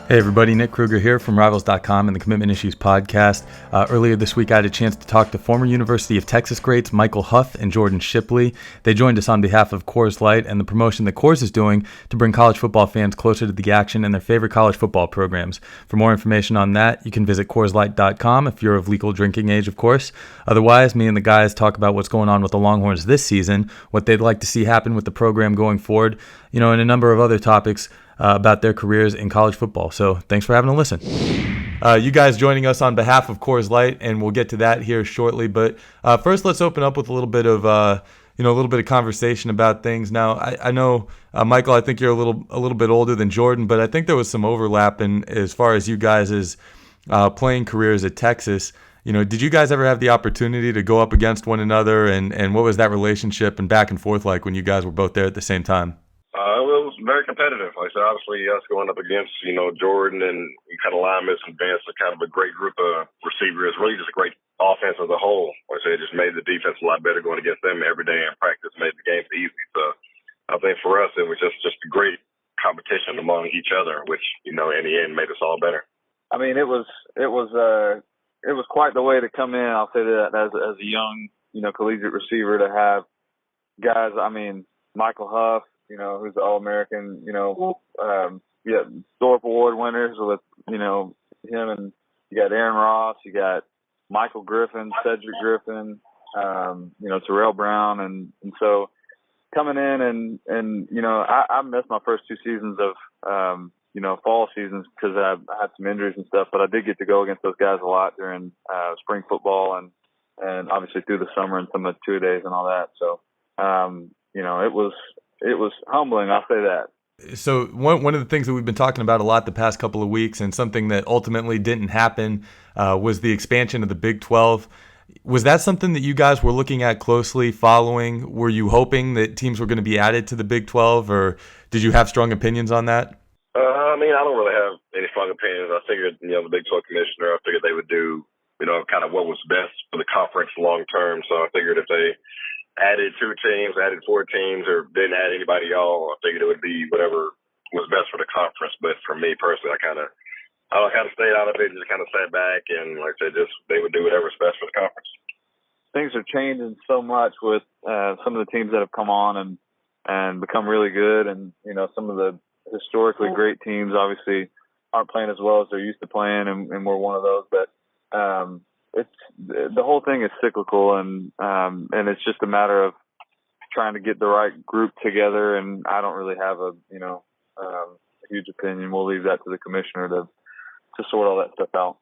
Hey everybody, Nick Krueger here from Rivals.com and the Commitment Issues podcast. Earlier this week I had a chance to talk to former University of Texas greats Michael Huff and Jordan Shipley. They joined us on behalf of Coors Light and the promotion that Coors is doing to bring college football fans closer to the action and their favorite college football programs. For more information on that, you can visit CoorsLight.com if you're of legal drinking age, of course. Otherwise, me and the guys talk about what's going on with the Longhorns this season, what they'd like to see happen with the program going forward, and a number of other topics about their careers in college football. So thanks for having a listen. You guys joining us on behalf of Coors Light, and we'll get to that here shortly. But first, let's open up with a little bit of conversation about things. Now, I know Michael, I think you're a little bit older than Jordan, but I think there was some overlap in as far as you guys' playing careers at Texas. Did you guys ever have the opportunity to go up against one another, and what was that relationship and back and forth like when you guys were both there at the same time? It was very competitive. Like I said, obviously, us going up against, Jordan and kind of linemen and Vince, kind of a great group of receivers, really just a great offense as a whole. Like I said, it just made the defense a lot better going against them every day in practice, made the games easy. So I think for us, it was just a great competition among each other, which, in the end made us all better. I mean, it was quite the way to come in. I'll say that as a young, collegiate receiver to have guys, Michael Huff, who's the All-American, Thorpe Award winners with, him, and you got Aaron Ross, you got Michael Griffin, Cedric Griffin, Terrell Brown. And so coming in and I missed my first two seasons of, fall seasons because I had some injuries and stuff, but I did get to go against those guys a lot during spring football and obviously through the summer and some of the two-a-days and all that. So, it was humbling, I'll say that. So one of the things that we've been talking about a lot the past couple of weeks, and something that ultimately didn't happen, was the expansion of the Big 12. Was that something that you guys were looking at closely, following? Were you hoping that teams were going to be added to the Big 12, or did you have strong opinions on that? I don't really have any strong opinions. I figured, the Big 12 commissioner, I figured they would do, kind of what was best for the conference long term. So I figured if they added 2 teams, added 4 teams, or didn't add anybody at all, I figured it would be whatever was best for the conference. But for me personally, I kind of stayed out of it and just kind of sat back and, like I said, just they would do whatever's best for the conference. Things are changing so much with some of the teams that have come on and become really good, and some of the historically great teams obviously aren't playing as well as they're used to playing, and we're one of those. But the whole thing is cyclical, and it's just a matter of trying to get the right group together. And I don't really have a huge opinion. We'll leave that to the commissioner to sort all that stuff out.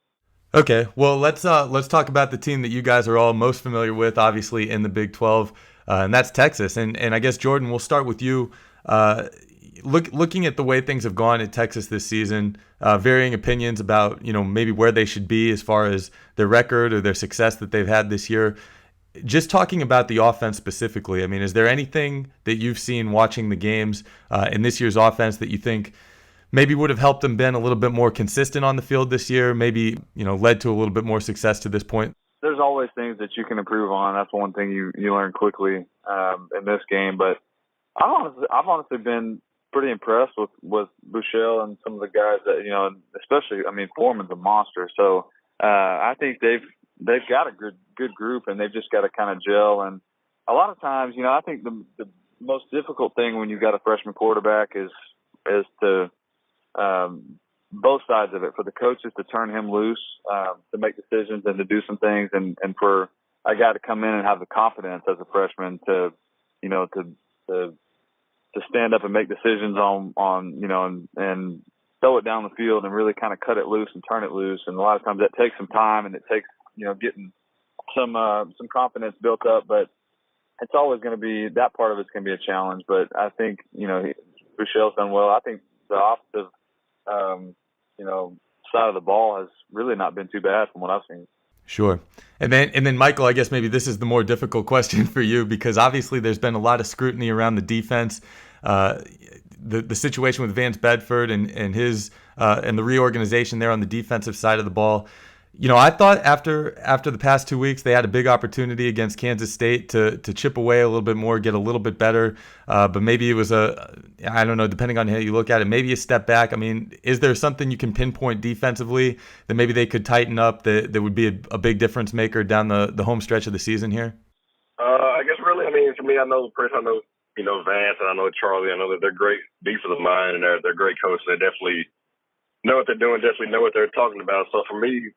Okay, well let's talk about the team that you guys are all most familiar with, obviously in the Big 12, and that's Texas. And I guess Jordan, we'll start with you. Looking at the way things have gone at Texas this season, varying opinions about, maybe where they should be as far as their record or their success that they've had this year. Just talking about the offense specifically, is there anything that you've seen watching the games in this year's offense that you think maybe would have helped them been a little bit more consistent on the field this year, maybe, led to a little bit more success to this point? There's always things that you can improve on. That's one thing you learn quickly in this game. But I've honestly been pretty impressed with Buechele and some of the guys that, especially, Foreman's a monster. So I think they've got a good group, and they've just got to kind of gel. And a lot of times, I think the most difficult thing when you've got a freshman quarterback is to both sides of it, for the coaches to turn him loose, to make decisions and to do some things, and for a guy to come in and have the confidence as a freshman to stand up and make decisions on and throw it down the field and really kind of cut it loose and turn it loose. And a lot of times that takes some time, and it takes, getting some confidence built up, but it's always going to be, that part of it's going to be a challenge. But I think, Buechele's done well. I think the offensive, side of the ball has really not been too bad from what I've seen. Sure. And then Michael, I guess maybe this is the more difficult question for you, because obviously there's been a lot of scrutiny around the defense, the situation with Vance Bedford and his and the reorganization there on the defensive side of the ball. I thought after the past 2 weeks, they had a big opportunity against Kansas State to chip away a little bit more, get a little bit better. But maybe it was I don't know, depending on how you look at it, maybe a step back. I mean, is there something you can pinpoint defensively that maybe they could tighten up that would be a big difference maker down the home stretch of the season here? I guess really, I mean, for me, I know Chris, I know, Vance, and I know Charlie. I know that they're great defensive mind and they're great coaches. They definitely know what they're doing, definitely know what they're talking about. So for me,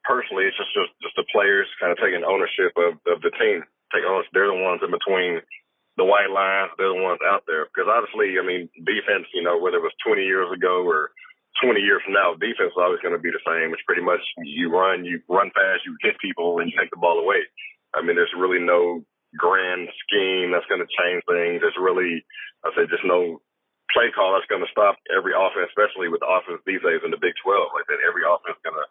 personally, it's just the players kind of taking ownership of the team. Taking ownership. They're the ones in between the white lines. They're the ones out there. Because honestly, I mean, defense, whether it was 20 years ago or 20 years from now, defense is always going to be the same. It's pretty much you run fast, you hit people, and you take the ball away. I mean, there's really no grand scheme that's going to change things. There's really, just no play call that's going to stop every offense, especially with the offense these days in the Big 12. Like that, every offense is going to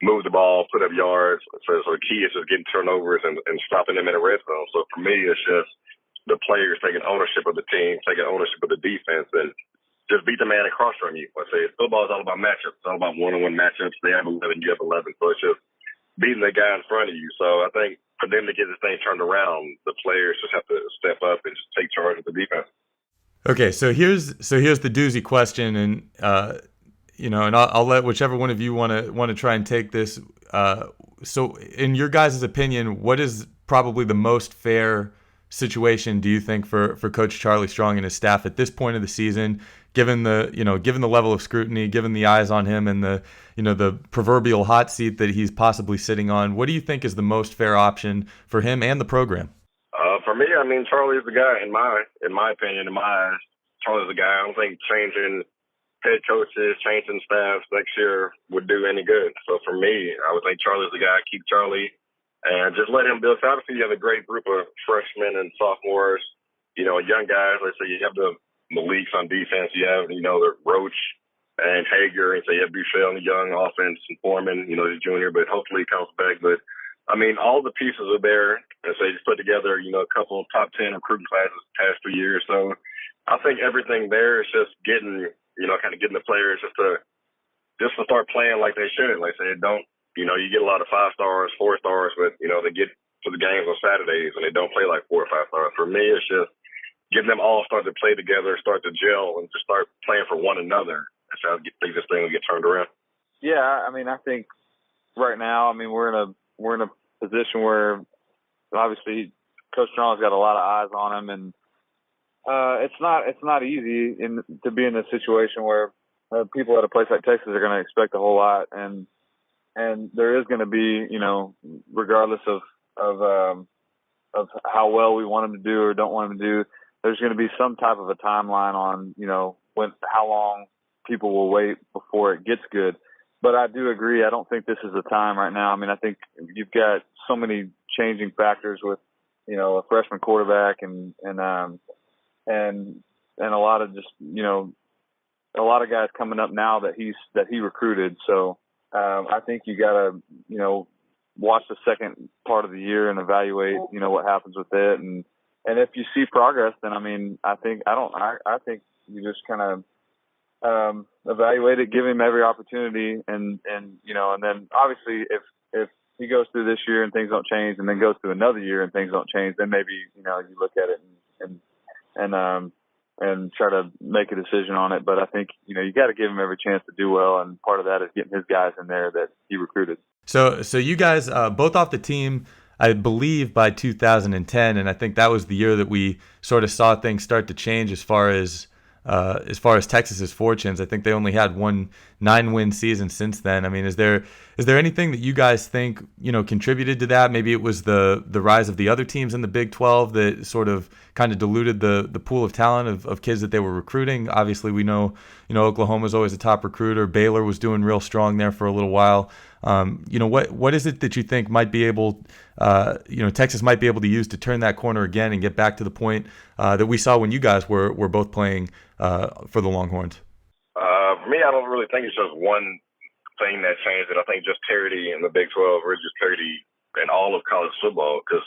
move the ball, put up yards. So the key is just getting turnovers and stopping them in the red zone. So for me, it's just the players taking ownership of the team, taking ownership of the defense, and just beat the man across from you. Football is all about matchups. It's all about one-on-one matchups. They have 11, you have 11. So it's just beating the guy in front of you. So I think for them to get this thing turned around, the players just have to step up and just take charge of the defense. Okay, so here's the doozy question, and and I'll let whichever one of you want to try and take this. So, in your guys' opinion, what is probably the most fair situation do you think for Coach Charlie Strong and his staff at this point of the season, given the level of scrutiny, given the eyes on him, and the proverbial hot seat that he's possibly sitting on? What do you think is the most fair option for him and the program? For me, I mean, Charlie's the guy in my opinion, in my eyes. Charlie's the guy. I don't think changing head coaches, changing staffs next year would do any good. So for me, I would think Charlie's the guy. Keep Charlie and just let him build. So obviously, you have a great group of freshmen and sophomores, young guys. Let's say you have the Malik's on defense. You have, the Roach and Hager. And so you have Buechele on the young offense and Foreman, the junior, but hopefully he comes back. But I mean, all the pieces are there. And so you just put together, a couple of top 10 recruiting classes the past 2 years. So I think everything there is just getting, kind of getting the players just to start playing like they should. Like I said, don't, you get a lot of 5 stars, 4 stars, but, they get to the games on Saturdays and they don't play like 4 or 5 stars. For me, it's just getting them all start to play together, start to gel, and just start playing for one another. That's how I think this thing will get turned around. Yeah, I mean, I think right now, I mean, we're in a position where obviously Coach Strong's got a lot of eyes on him, and it's not easy to be in a situation where people at a place like Texas are going to expect a whole lot, and there is going to be, regardless of how well we want him to do or don't want him to do, there's going to be some type of a timeline on, how long people will wait before it gets good. But I do agree. I don't think this is the time right now. I mean, I think you've got so many changing factors with, a freshman quarterback and a lot of just, a lot of guys coming up now that he recruited. So I think you got to, watch the second part of the year and evaluate, what happens with it. And if you see progress, then, I mean, I think you just kind of, evaluate it, give him every opportunity, and then obviously if he goes through this year and things don't change, and then goes through another year and things don't change, then maybe you look at it and try to make a decision on it. But I think you got to give him every chance to do well, and part of that is getting his guys in there that he recruited. So you guys both off the team, I believe, by 2010, and I think that was the year that we sort of saw things start to change as far as Texas's fortunes. I think they only had one 9-win season since then. I mean, is there anything that you guys think contributed to that? Maybe it was the rise of the other teams in the Big 12 that sort of kind of diluted the pool of talent of kids that they were recruiting. Obviously, we know Oklahoma's always a top recruiter. Baylor was doing real strong there for a little while. What is it that you think might be able, Texas might be able to use to turn that corner again and get back to the point that we saw when you guys were both playing for the Longhorns? For me, I don't really think it's just one thing that changed it. I think just parity in the Big 12, or just parity in all of college football. Because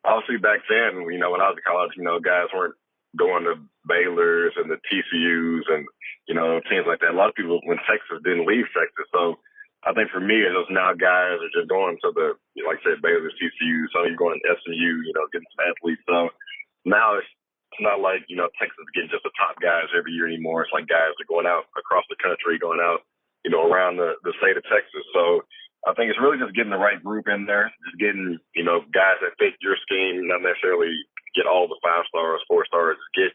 obviously back then, when I was in college, guys weren't going to Baylor's and the TCU's and teams like that. A lot of people when Texas didn't leave Texas, so I think for me, it's now guys are just going to the, like I said, Baylor, TCU, some of you going to SMU, getting some athletes. So now it's not like, Texas getting just the top guys every year anymore. It's like guys are going out across the country, going out, around the state of Texas. So I think it's really just getting the right group in there, just getting, guys that fit your scheme, not necessarily get all the 5 stars, 4 stars, just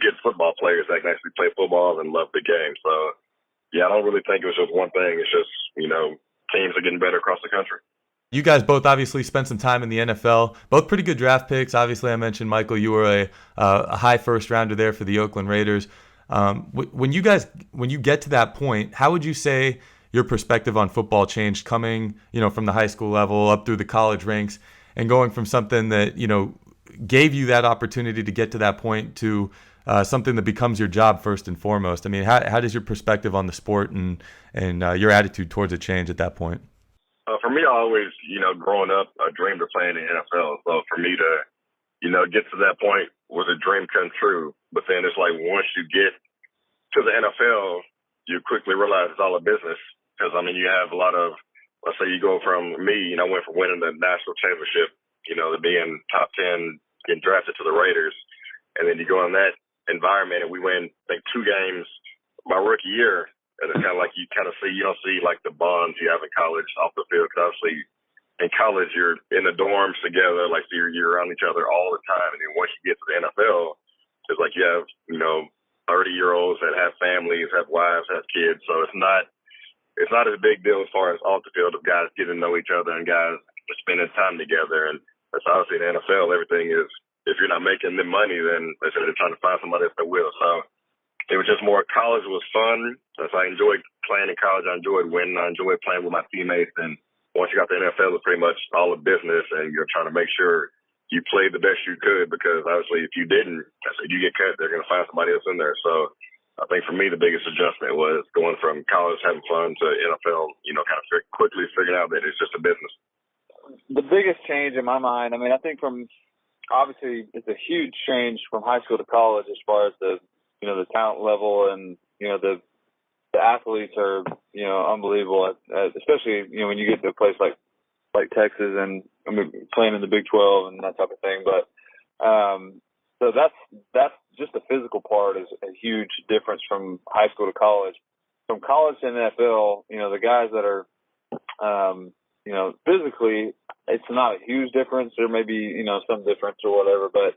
get football players that can actually play football and love the game. So, yeah, I don't really think it was just one thing. It's just, teams are getting better across the country. You guys both obviously spent some time in the NFL, both pretty good draft picks. Obviously, I mentioned, Michael, you were a high first rounder there for the Oakland Raiders. When you get to that point, how would you say your perspective on football changed coming, from the high school level up through the college ranks and going from something that, gave you that opportunity to get to that point to something that becomes your job first and foremost? I mean, how does your perspective on the sport and your attitude towards it change at that point? For me, I always, growing up, I dreamed of playing in the NFL. So for me to, get to that point was a dream come true. But then it's like once you get to the NFL, you quickly realize it's all a business. Because, you have a lot of, let's say you go from me, I went from winning the national championship, to being top 10, getting drafted to the Raiders. And then you go in that environment and we win, I think, 2 games my rookie year. And it's kind of like you don't see like the bonds you have in college off the field. Because obviously in college, you're in the dorms together, like so you're around each other all the time. And then once you get to the NFL, it's like you have, 30-year-olds that have families, have wives, have kids. So it's not as big deal as far as off the field of guys getting to know each other and guys spending time together. And that's obviously in the NFL, everything is, if you're not making the money, then they're trying to find somebody else that will. So it was just more, college was fun. So I enjoyed playing in college. I enjoyed winning. I enjoyed playing with my teammates. And once you got to the NFL, it's pretty much all a business, and you're trying to make sure you played the best you could, because obviously if you didn't, if you get cut, they're going to find somebody else in there. So I think for me, the biggest adjustment was going from college having fun to NFL, kind of quickly figuring out that it's just a business. The biggest change in my mind, I think obviously it's a huge change from high school to college as far as the talent level, and, the athletes are, unbelievable, especially, when you get to a place like Texas and playing in the Big 12 and that type of thing. But, so that's just the physical part is a huge difference from high school to college. From college to NFL, the guys that are, physically, it's not a huge difference. There may be, some difference or whatever, but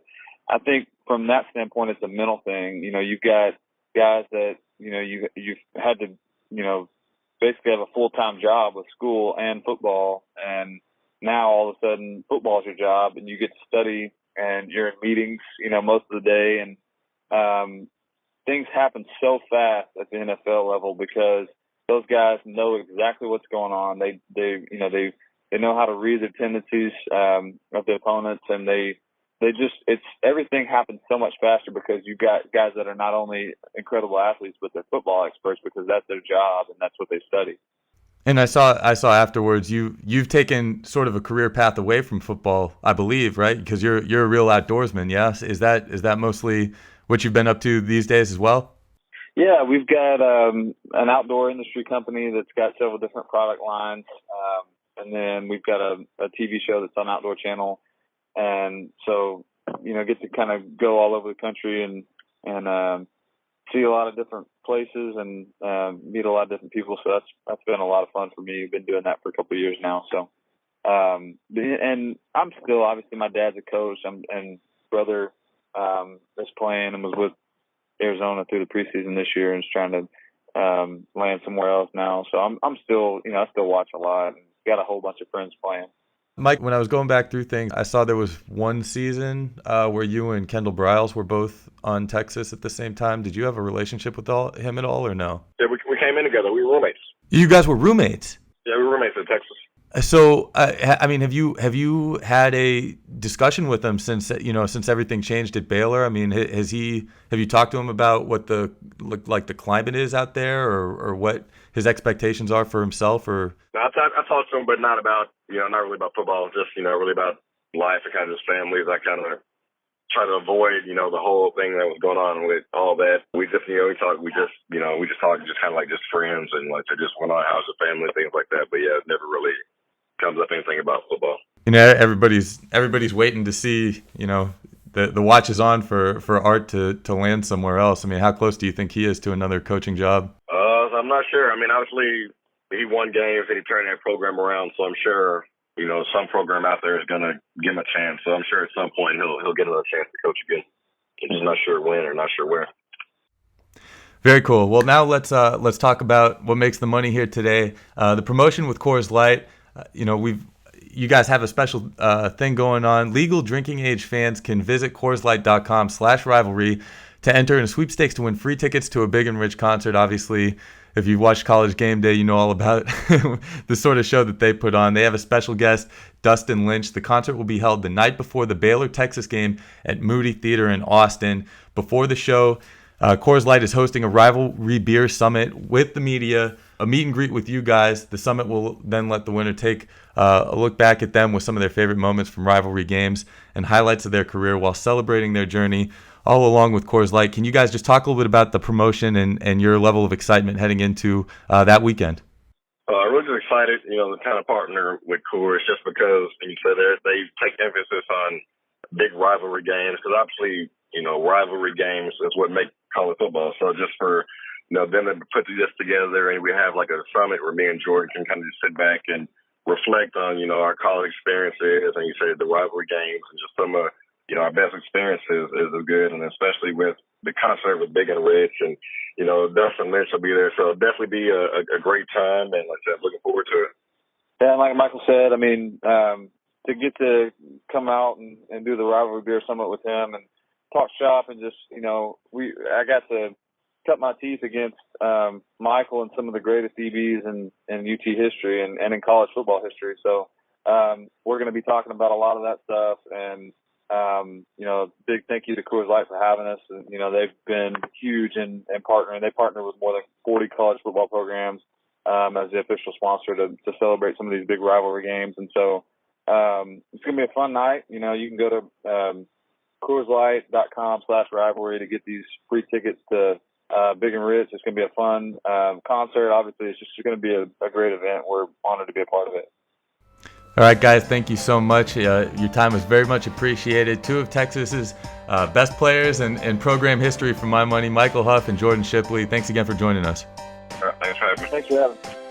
I think from that standpoint, it's a mental thing. You've got guys that, you've had to, basically have a full-time job with school and football. And now all of a sudden football is your job and you get to study and you're in meetings, most of the day. And things happen so fast at the NFL level because those guys know exactly what's going on. They know how to read the tendencies of the opponents, and everything happens so much faster because you've got guys that are not only incredible athletes, but they're football experts because that's their job and that's what they study. And I saw afterwards you've taken sort of a career path away from football, I believe, right? Because you're a real outdoorsman. Yes, is that mostly what you've been up to these days as well? Yeah, we've got an outdoor industry company that's got several different product lines, and then we've got a TV show that's on Outdoor Channel, and so get to kind of go all over the country and see a lot of different places and meet a lot of different people. So that's been a lot of fun for me. I've been doing that for a couple of years now. So, and I'm still, obviously my dad's a coach and brother is playing and was with Arizona through the preseason this year and is trying to land somewhere else now. So I'm still, I still watch a lot and got a whole bunch of friends playing. Mike, when I was going back through things, I saw there was one season where you and Kendall Briles were both on Texas at the same time. Did you have a relationship with him at all, or no? Yeah, we came in together. We were roommates. You guys were roommates? Yeah, we were roommates in Texas. So, have you had a discussion with him since everything changed at Baylor? I mean, have you talked to him about what the climate is out there, or what his expectations are for himself? Or no, I talked to him, but not about not really about football, just really about life and kind of his family. I kind of try to avoid, the whole thing that was going on with all that. We just, we talk just kind of like just friends and like to just went on how's the family, things like that. But yeah, it never really comes up anything about football. Everybody's waiting to see, the watch is on for Art to land somewhere else. I mean, how close do you think he is to another coaching job? I'm not sure. I mean, obviously he won games and he turned that program around, so I'm sure, some program out there is going to give him a chance. So I'm sure at some point he'll get another chance to coach again. I'm just not sure when or not sure where. Very cool. Well, now let's talk about what makes the money here today. The promotion with Coors Light. You guys have a special thing going on. Legal drinking age fans can visit CoorsLight.com/rivalry to enter in a sweepstakes to win free tickets to a Big and Rich concert. Obviously, if you've watched College Game Day, you know all about the sort of show that they put on. They have a special guest, Dustin Lynch. The concert will be held the night before the Baylor-Texas game at Moody Theater in Austin. Before the show, Coors Light is hosting a rivalry beer summit with the media, a meet and greet with you guys. The summit will then let the winner take a look back at them with some of their favorite moments from rivalry games and highlights of their career while celebrating their journey all along with Coors Light. Can you guys just talk a little bit about the promotion and your level of excitement heading into that weekend? I'm really just excited, to kind of partner with Coors just because, you said they take emphasis on big rivalry games because obviously, rivalry games is what make college football. So just for, them to put this together and we have like a summit where me and Jordan can kind of just sit back and reflect on, our college experiences and you said the rivalry games and just some of, our best experiences is good, and especially with the concert with Big and Rich, and Dustin Lynch will be there, so it'll definitely be a great time, and like I said, looking forward to it. Yeah, like Michael said, I mean, to get to come out and do the rivalry beer summit with him and talk shop and just I got to cut my teeth against Michael and some of the greatest DBs in UT history and in college football history. So we're going to be talking about a lot of that stuff and. Big thank you to Coors Light for having us. And, they've been huge in partnering. They partner with more than 40 college football programs as the official sponsor to celebrate some of these big rivalry games. And so it's going to be a fun night. You can go to CoorsLight.com/rivalry to get these free tickets to Big and Rich. It's going to be a fun concert. Obviously, it's just going to be a great event. We're honored to be a part of it. All right, guys, thank you so much. Your time was very much appreciated. Two of Texas's best players in program history for my money, Michael Huff and Jordan Shipley. Thanks again for joining us. All right, thanks for having me. Thanks for having me.